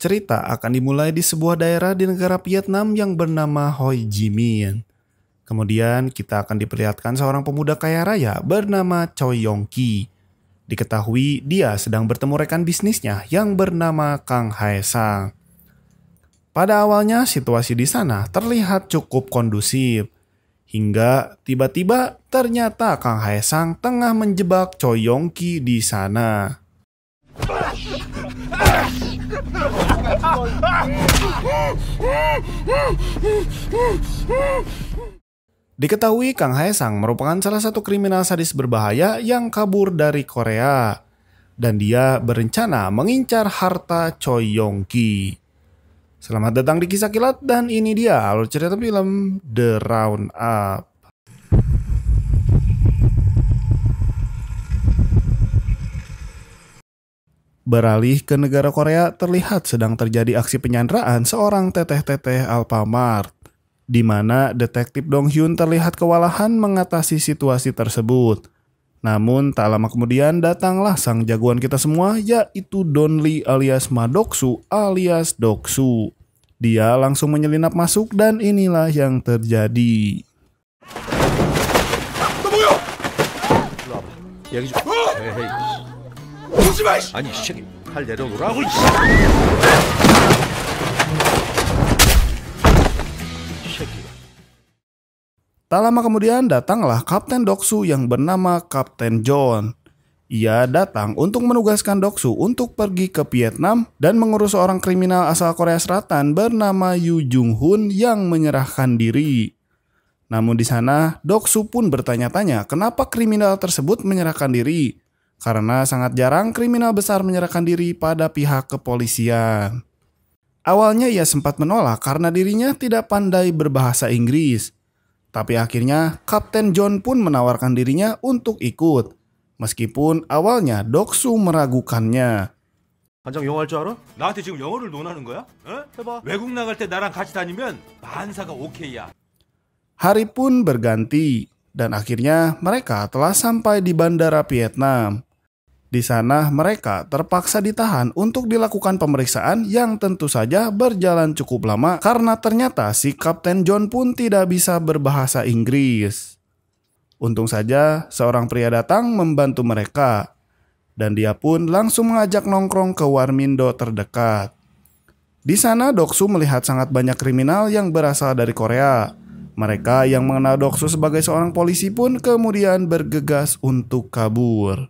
Cerita akan dimulai di sebuah daerah di negara Vietnam yang bernama Ho Chi Minh. Kemudian kita akan diperlihatkan seorang pemuda kaya raya bernama Choi Yong Ki. Diketahui dia sedang bertemu rekan bisnisnya yang bernama Kang Hae Sang. Pada awalnya situasi di sana terlihat cukup kondusif. Hingga tiba-tiba ternyata Kang Hae Sang tengah menjebak Choi Yong Ki di sana. Diketahui Kang Hae Sang merupakan salah satu kriminal sadis berbahaya yang kabur dari Korea. Dan dia berencana mengincar harta Choi Yong Ki. Selamat datang di Kisah Kilat dan ini dia alur cerita film The Roundup. Beralih ke negara Korea, terlihat sedang terjadi aksi penyanderaan seorang teteh-teteh Alfamart, di mana detektif Dong Hyun terlihat kewalahan mengatasi situasi tersebut. Namun tak lama kemudian datanglah sang jagoan kita semua, yaitu Don Lee alias Madoksu alias Doksu. Dia langsung menyelinap masuk dan inilah yang terjadi. 아니 새끼 팔 내려놓으라고. Tak lama kemudian datanglah Kapten Doksu yang bernama Kapten John. Ia datang untuk menugaskan Doksu untuk pergi ke Vietnam dan mengurus seorang kriminal asal Korea Selatan bernama Yu Jung Hoon yang menyerahkan diri. Namun di sana Doksu pun bertanya-tanya kenapa kriminal tersebut menyerahkan diri. Karena sangat jarang kriminal besar menyerahkan diri pada pihak kepolisian. Awalnya ia sempat menolak karena dirinya tidak pandai berbahasa Inggris. Tapi akhirnya Kapten John pun menawarkan dirinya untuk ikut. Meskipun awalnya Doksu meragukannya. 반장 영어 할 줄 알아? 나한테 지금 영어를 논하는 거야? 어? 해봐. 외국 나갈 때 나랑 같이 다니면 만사가 오케이야. Hari pun berganti dan akhirnya mereka telah sampai di bandara Vietnam. Di sana mereka terpaksa ditahan untuk dilakukan pemeriksaan yang tentu saja berjalan cukup lama karena ternyata si Kapten John pun tidak bisa berbahasa Inggris. Untung saja seorang pria datang membantu mereka dan dia pun langsung mengajak nongkrong ke Warmindo terdekat. Di sana Doksu melihat sangat banyak kriminal yang berasal dari Korea. Mereka yang mengenal Doksu sebagai seorang polisi pun kemudian bergegas untuk kabur.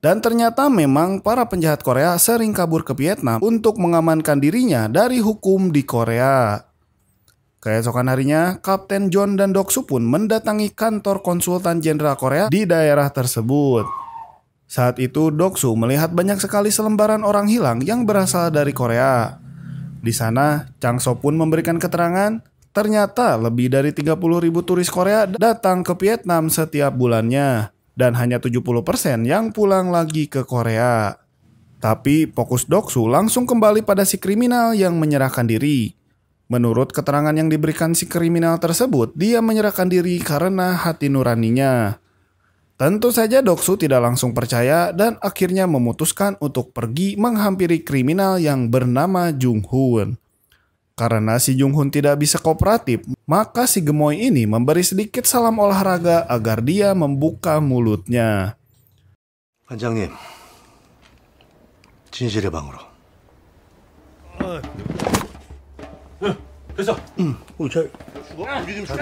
Dan ternyata memang para penjahat Korea sering kabur ke Vietnam untuk mengamankan dirinya dari hukum di Korea. Keesokan harinya, Kapten John dan Doksu pun mendatangi kantor konsultan jenderal Korea di daerah tersebut. Saat itu Doksu melihat banyak sekali selembaran orang hilang yang berasal dari Korea. Di sana, Chang So pun memberikan keterangan, ternyata lebih dari 30.000 turis Korea datang ke Vietnam setiap bulannya. Dan hanya 70% yang pulang lagi ke Korea. Tapi fokus Doksu langsung kembali pada si kriminal yang menyerahkan diri. Menurut keterangan yang diberikan si kriminal tersebut, dia menyerahkan diri karena hati nuraninya. Tentu saja Doksu tidak langsung percaya dan akhirnya memutuskan untuk pergi menghampiri kriminal yang bernama Jung Hoon. Karena si Jung Hoon tidak bisa kooperatif, maka si gemoy ini memberi sedikit salam olahraga agar dia membuka mulutnya. 반장님, 진실의 방으로. 됐어. 우리 잘 죽어? 우리 좀 죽어?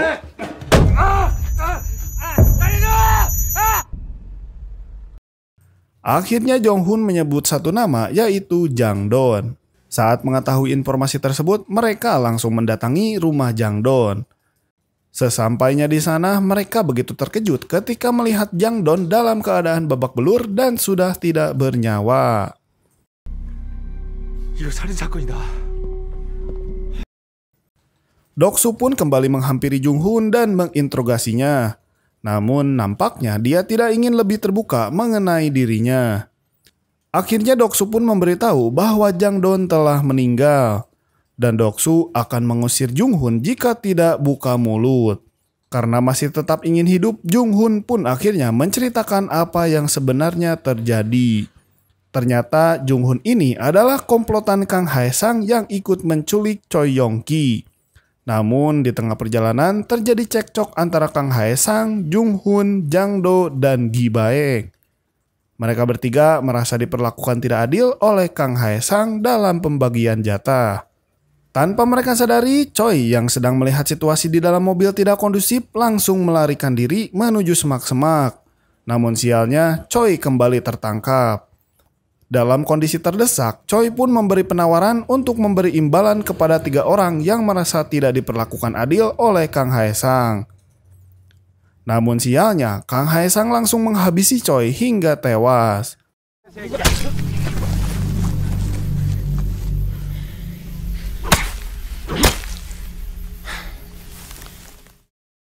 Akhirnya Jung Hoon menyebut satu nama, yaitu Jang Don. Saat mengetahui informasi tersebut, mereka langsung mendatangi rumah Jang Don. Sesampainya di sana, mereka begitu terkejut ketika melihat Jang Don dalam keadaan babak belur dan sudah tidak bernyawa. 이거 살인 사건이다. Doksu pun kembali menghampiri Jung Hoon dan menginterogasinya. Namun nampaknya dia tidak ingin lebih terbuka mengenai dirinya. Akhirnya Doksu pun memberitahu bahwa Jang Don telah meninggal. Dan Doksu akan mengusir Jung Hoon jika tidak buka mulut. Karena masih tetap ingin hidup, Jung Hoon pun akhirnya menceritakan apa yang sebenarnya terjadi. Ternyata Jung Hoon ini adalah komplotan Kang Hae-sang yang ikut menculik Choi Yong-ki. Namun di tengah perjalanan terjadi cekcok antara Kang Hae-sang, Jung Hoon, Jang Do, dan Gi Baek. Mereka bertiga merasa diperlakukan tidak adil oleh Kang Hae-sang dalam pembagian jatah. Tanpa mereka sadari, Choi yang sedang melihat situasi di dalam mobil tidak kondusif langsung melarikan diri menuju semak-semak. Namun sialnya, Choi kembali tertangkap. Dalam kondisi terdesak, Choi pun memberi penawaran untuk memberi imbalan kepada 3 orang yang merasa tidak diperlakukan adil oleh Kang Hae-sang. Namun sialnya, Kang Hae-sang langsung menghabisi Choi hingga tewas.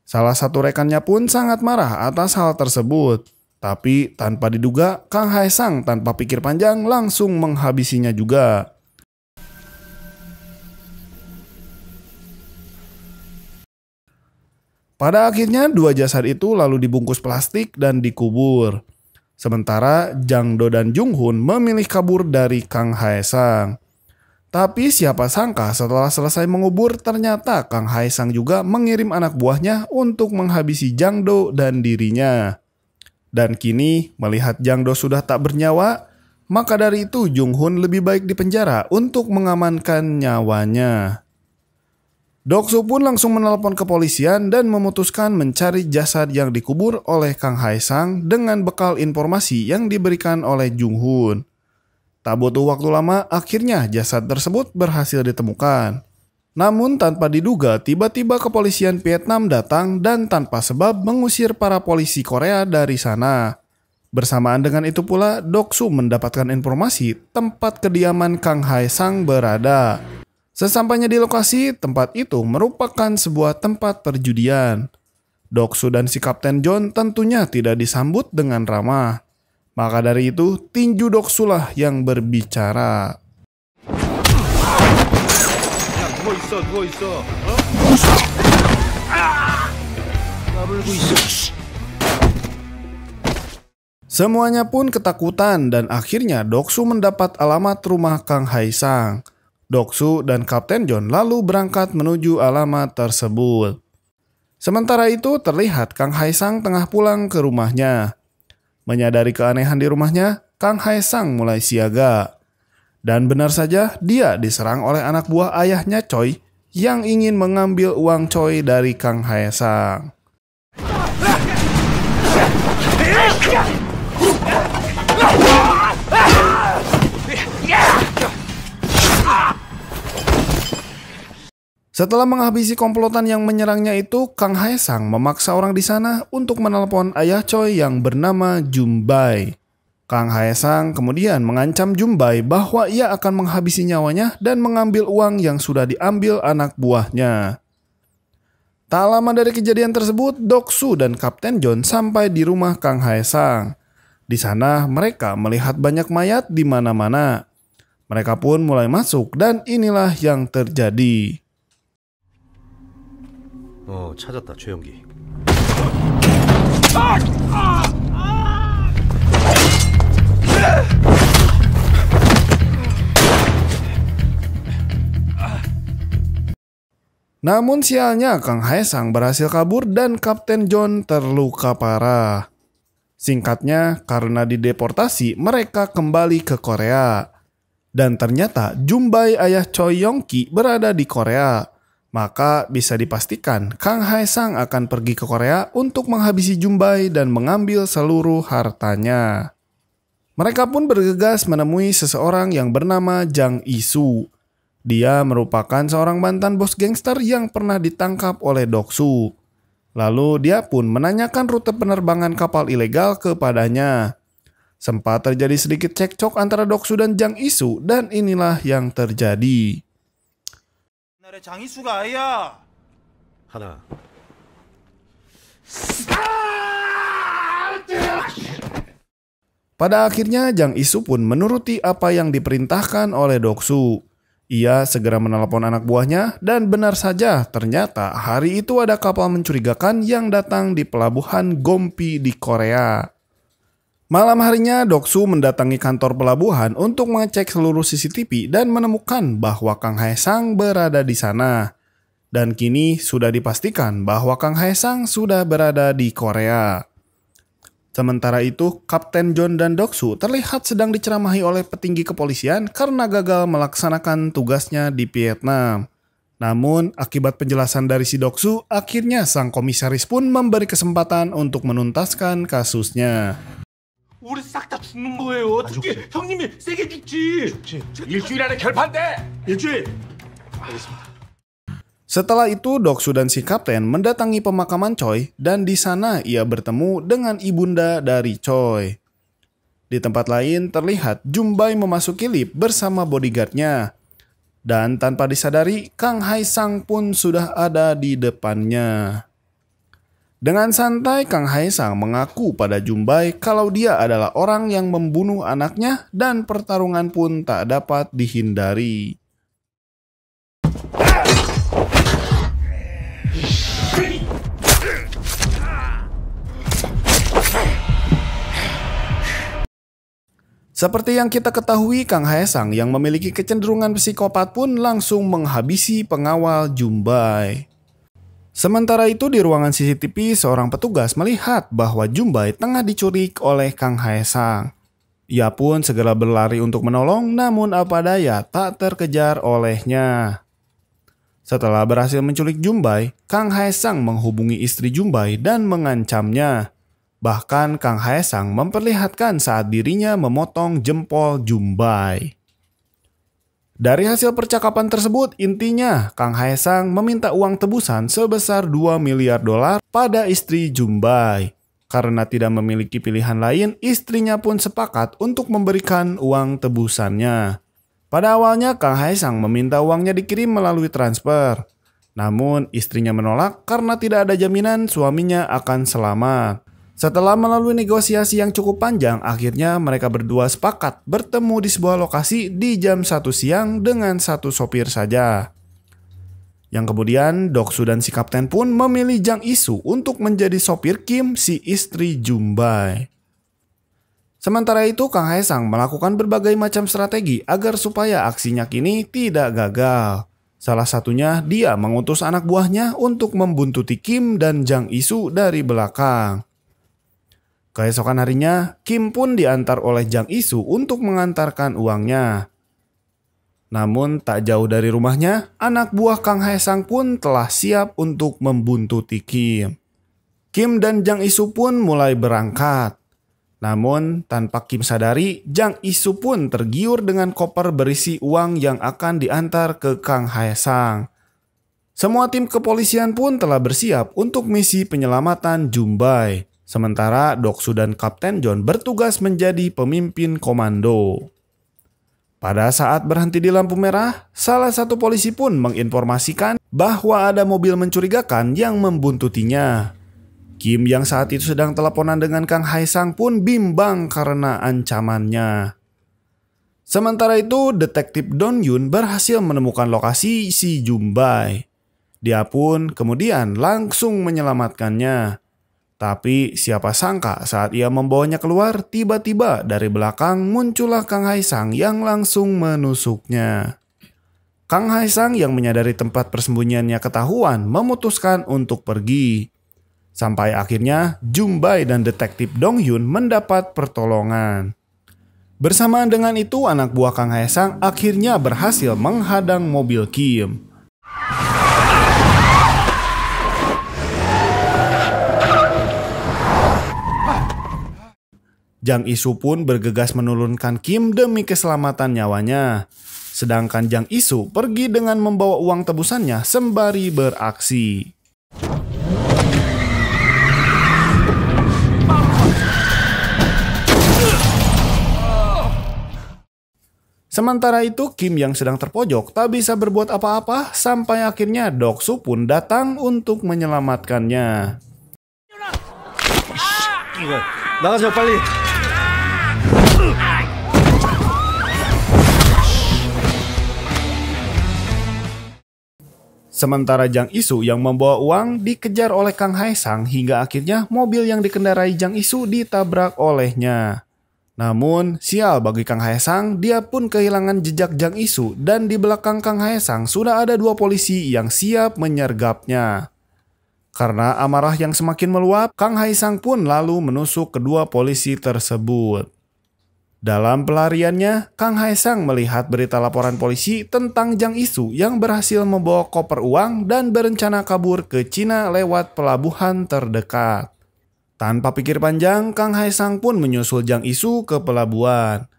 Salah satu rekannya pun sangat marah atas hal tersebut. Tapi tanpa diduga, Kang Hae-sang tanpa pikir panjang langsung menghabisinya juga. Pada akhirnya 2 jasad itu lalu dibungkus plastik dan dikubur. Sementara Jang Do dan Jung Hoon memilih kabur dari Kang Hae-sang. Tapi siapa sangka setelah selesai mengubur ternyata Kang Hae-sang juga mengirim anak buahnya untuk menghabisi Jang Do dan dirinya. Dan kini melihat Jang Do sudah tak bernyawa, maka dari itu Jung Hoon lebih baik dipenjara untuk mengamankan nyawanya. Doksu pun langsung menelpon kepolisian dan memutuskan mencari jasad yang dikubur oleh Kang Hae-sang dengan bekal informasi yang diberikan oleh Jung Hoon. Tak butuh waktu lama, akhirnya jasad tersebut berhasil ditemukan. Namun tanpa diduga, tiba-tiba kepolisian Vietnam datang dan tanpa sebab mengusir para polisi Korea dari sana. Bersamaan dengan itu pula, Doksu mendapatkan informasi tempat kediaman Kang Hae-sang berada. Sesampainya di lokasi, tempat itu merupakan sebuah tempat perjudian. Doksu dan si Kapten John tentunya tidak disambut dengan ramah. Maka dari itu, tinju Doksu lah yang berbicara. 누워 있어. Semuanya pun ketakutan dan akhirnya Doksu mendapat alamat rumah Kang Hae-sang. Doksu dan Kapten John lalu berangkat menuju alamat tersebut. Sementara itu terlihat Kang Hae-sang tengah pulang ke rumahnya. Menyadari keanehan di rumahnya, Kang Hae-sang mulai siaga. Dan benar saja dia diserang oleh anak buah ayahnya Choi yang ingin mengambil uang Choi dari Kang Hae-sang. Setelah menghabisi komplotan yang menyerangnya itu, Kang Hae-sang memaksa orang di sana untuk menelpon ayah Choi yang bernama Jumbai. Kang Hae-sang kemudian mengancam Jumbai bahwa ia akan menghabisi nyawanya dan mengambil uang yang sudah diambil anak buahnya. Tak lama dari kejadian tersebut, Doksu dan Kapten John sampai di rumah Kang Hae-sang. Di sana mereka melihat banyak mayat di mana-mana. Mereka pun mulai masuk dan inilah yang terjadi. 찾았다, 최영기. Namun sialnya Kang Hae-sang berhasil kabur dan Kapten John terluka parah. Singkatnya, karena dideportasi, mereka kembali ke Korea. Dan ternyata Jumbai ayah Choi Yong-ki berada di Korea. Maka bisa dipastikan Kang Hae-sang akan pergi ke Korea untuk menghabisi Jumbai dan mengambil seluruh hartanya. Mereka pun bergegas menemui seseorang yang bernama Jang Isu. Dia merupakan seorang mantan bos gangster yang pernah ditangkap oleh Doksu. Lalu dia pun menanyakan rute penerbangan kapal ilegal kepadanya. Sempat terjadi sedikit cekcok antara Doksu dan Jang Isu dan inilah yang terjadi. 장이수가 아야. 하나. Pada akhirnya Jang Isu pun menuruti apa yang diperintahkan oleh Doksu. Ia segera menelepon anak buahnya dan benar saja ternyata hari itu ada kapal mencurigakan yang datang di pelabuhan Gompi di Korea. Malam harinya, Doksu mendatangi kantor pelabuhan untuk mengecek seluruh CCTV dan menemukan bahwa Kang Haesang berada di sana. Dan kini sudah dipastikan bahwa Kang Haesang sudah berada di Korea. Sementara itu, Kapten John dan Doksu terlihat sedang diceramahi oleh petinggi kepolisian karena gagal melaksanakan tugasnya di Vietnam. Namun, akibat penjelasan dari si Doksu, akhirnya sang komisaris pun memberi kesempatan untuk menuntaskan kasusnya. 우리 싹 다 죽는 거예요. 어떻게 형님이 세게 죽지. 일주일 안에 결판돼. 일주일. Setelah itu, Doksu dan si kapten mendatangi pemakaman Choi dan di sana ia bertemu dengan ibunda dari Choi. Di tempat lain terlihat Jumbai memasuki lift bersama bodyguardnya. Dan tanpa disadari, Kang Haesang pun sudah ada di depannya. Dengan santai, Kang Haesang mengaku pada Jumbai kalau dia adalah orang yang membunuh anaknya dan pertarungan pun tak dapat dihindari. Seperti yang kita ketahui, Kang Haesang yang memiliki kecenderungan psikopat pun langsung menghabisi pengawal Jumbai. Sementara itu di ruangan CCTV, seorang petugas melihat bahwa Jumbai tengah diculik oleh Kang Haesang. Ia pun segera berlari untuk menolong, namun apa daya tak terkejar olehnya. Setelah berhasil menculik Jumbai, Kang Haesang menghubungi istri Jumbai dan mengancamnya. Bahkan Kang Haesang memperlihatkan saat dirinya memotong jempol Jumbai. Dari hasil percakapan tersebut, intinya Kang Haesang meminta uang tebusan sebesar $2 miliar pada istri Jumbai. Karena tidak memiliki pilihan lain, istrinya pun sepakat untuk memberikan uang tebusannya. Pada awalnya Kang Haesang meminta uangnya dikirim melalui transfer. Namun istrinya menolak karena tidak ada jaminan suaminya akan selamat. Setelah melalui negosiasi yang cukup panjang, akhirnya mereka berdua sepakat bertemu di sebuah lokasi di jam 1 siang dengan satu sopir saja. Yang kemudian Doksu dan si kapten pun memilih Jang Isu untuk menjadi sopir Kim, si istri Jumbai. Sementara itu Kang Haesang melakukan berbagai macam strategi agar supaya aksinya kini tidak gagal. Salah satunya dia mengutus anak buahnya untuk membuntuti Kim dan Jang Isu dari belakang. Keesokan harinya, Kim pun diantar oleh Jang Isu untuk mengantarkan uangnya. Namun tak jauh dari rumahnya, anak buah Kang Haesang pun telah siap untuk membuntuti Kim. Kim dan Jang Isu pun mulai berangkat. Namun tanpa Kim sadari, Jang Isu pun tergiur dengan koper berisi uang yang akan diantar ke Kang Haesang. Semua tim kepolisian pun telah bersiap untuk misi penyelamatan Jumbai. Sementara Doksu dan Kapten John bertugas menjadi pemimpin komando. Pada saat berhenti di lampu merah, salah satu polisi pun menginformasikan bahwa ada mobil mencurigakan yang membuntutinya. Kim yang saat itu sedang teleponan dengan Kang Haesang pun bimbang karena ancamannya. Sementara itu, detektif Don Yun berhasil menemukan lokasi si Jumbai. Dia pun kemudian langsung menyelamatkannya. Tapi siapa sangka saat ia membawanya keluar, tiba-tiba dari belakang muncullah Kang Haesang yang langsung menusuknya. Kang Haesang yang menyadari tempat persembunyiannya ketahuan memutuskan untuk pergi. Sampai akhirnya Jumbai dan detektif Dong Hyun mendapat pertolongan. Bersamaan dengan itu anak buah Kang Haesang akhirnya berhasil menghadang mobil Kim. Jang Isu pun bergegas menurunkan Kim demi keselamatan nyawanya. Sedangkan Jang Isu pergi dengan membawa uang tebusannya sembari beraksi. Sementara itu Kim yang sedang terpojok tak bisa berbuat apa-apa sampai akhirnya Doksu pun datang untuk menyelamatkannya. 나가세요 빨리. Sementara Jang Isu yang membawa uang dikejar oleh Kang Haesang hingga akhirnya mobil yang dikendarai Jang Isu ditabrak olehnya. Namun, sial bagi Kang Haesang, dia pun kehilangan jejak Jang Isu dan di belakang Kang Haesang sudah ada 2 polisi yang siap menyergapnya. Karena amarah yang semakin meluap, Kang Haesang pun lalu menusuk kedua polisi tersebut. Dalam pelariannya, Kang Haesang melihat berita laporan polisi tentang Jang Isu yang berhasil membawa koper uang dan berencana kabur ke Cina lewat pelabuhan terdekat. Tanpa pikir panjang, Kang Haesang pun menyusul Jang Isu ke pelabuhan.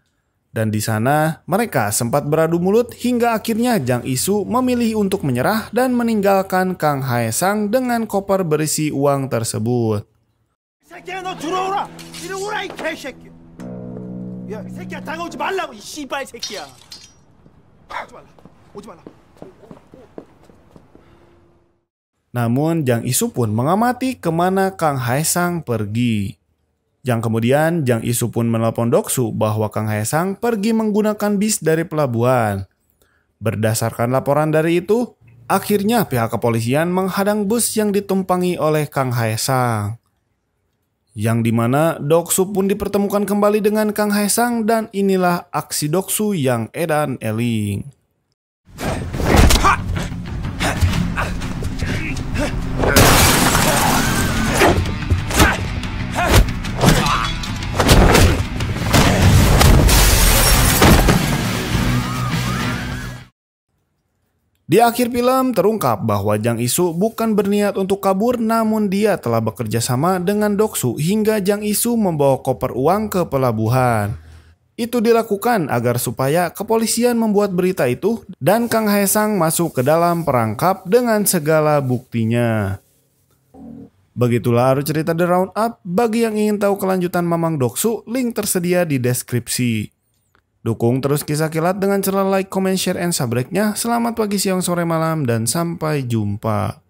Dan di sana, mereka sempat beradu mulut hingga akhirnya Jang Isu memilih untuk menyerah dan meninggalkan Kang Haesang dengan koper berisi uang tersebut. 새끼야 너 들어오라. 이리 오라 이 개새끼. 야, 이 새끼야 다가오지 말라고 이 씨발 새끼야. 오지 말라. 오지 말라. Namun Jang Isu pun mengamati kemana Kang Haesang pergi. Yang kemudian Jang Isu pun menelpon Doksu bahwa Kang Haesang pergi menggunakan bis dari pelabuhan. Berdasarkan laporan dari itu, akhirnya pihak kepolisian menghadang bus yang ditumpangi oleh Kang Haesang. Yang dimana Doksu pun dipertemukan kembali dengan Kang Haesang dan inilah aksi Doksu yang edan eling. Di akhir film terungkap bahwa Jang Isu bukan berniat untuk kabur, namun dia telah bekerja sama dengan Doksu hingga Jang Isu membawa koper uang ke pelabuhan. Itu dilakukan agar supaya kepolisian membuat berita itu dan Kang Haesang masuk ke dalam perangkap dengan segala buktinya. Begitulah alur cerita The Roundup. Bagi yang ingin tahu kelanjutan Mamang Doksu, link tersedia di deskripsi. Dukung terus Kisah Kilat dengan cara like, comment, share, and subscribe-nya. Selamat pagi, siang, sore, malam, dan sampai jumpa.